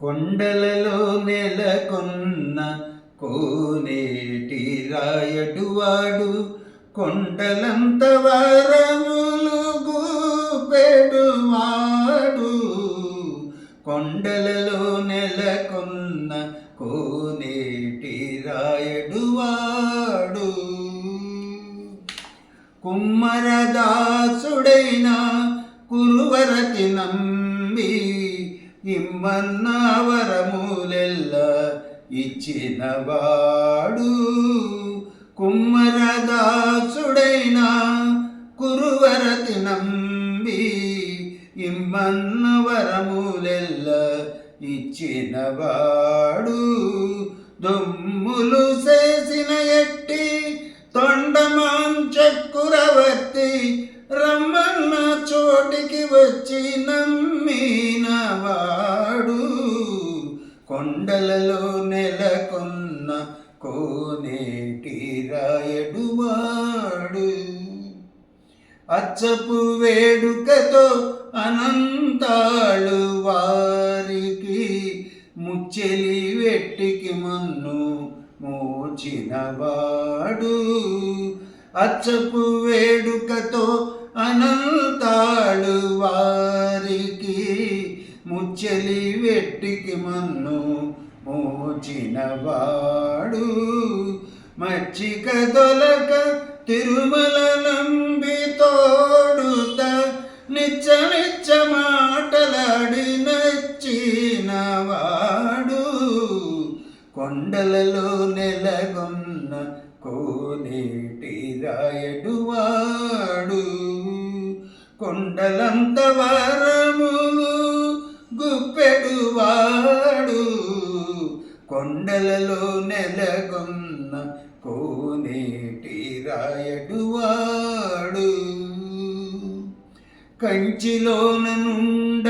కొండలలో నెలకొన్న కోనేటి రాయడువాడు, కొండలంత వరములు గూపెడువాడు. కొండలలో నెలకొన్న కోనేటి రాయడువాడు. కుమ్మరదాసుడైన కురువరతి నమ్మి ఇమ్మన్న వరములెల్ల ఇచ్చినవాడు. కుమ్మరదాసుడైన కురువరతి నమ్మి ఇమ్మన్న వరములెల్ల ఇచ్చినవాడు. దొమ్ములు చేసిన ఎట్టి తొండమాంచక్కురవర్తి రమ్మన్న చోటికి వచ్చి నమ్మినవాడు. కొండలలో నెలకొన్న కోనేటి రాయడువాడు. అచ్చపు వేడుకతో అనంతాళు వారికి ముచ్చెలి వెట్టికి మన్ను మోచినవాడు. అచ్చపు వేడుకతో అనంతాళు వారికి ముచ్చెలి వెట్టికి మన్ను మోచినవాడు. మచ్చిక దొలక తిరుమల నంబి తోడుత నిచ్చ నిచ్చ మాటలాడి నచ్చినవాడు. కొండలలో నెలగొన్న కోనేటి రాయడువాడు. కొండలంత వరములు గుప్పెడువాడు. కొండలలో నెలగొన్న కోనేటి రాయడువాడు. కంచిలోన నుండ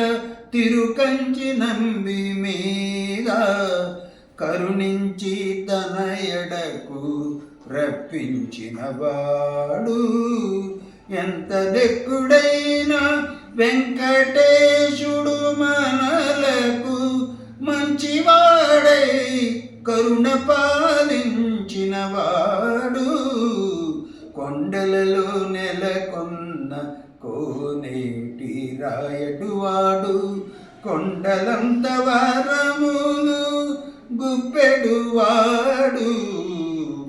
తిరుకంచి నంబి మీద కరుణించి తన ఎడకు రప్పించినవాడు. ఎంత దెక్కుడైన వెంకటేశుడు మనలకు మంచివాడై కరుణ పాలించినవాడు. కొండలలో నెలకొన్న కోనేటి రాయడువాడు. కొండలంత వరములు గుప్పెడువాడు.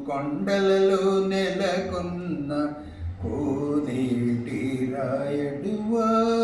కొండలలో నెలకొన్న కోనేటి రాయడువాడు.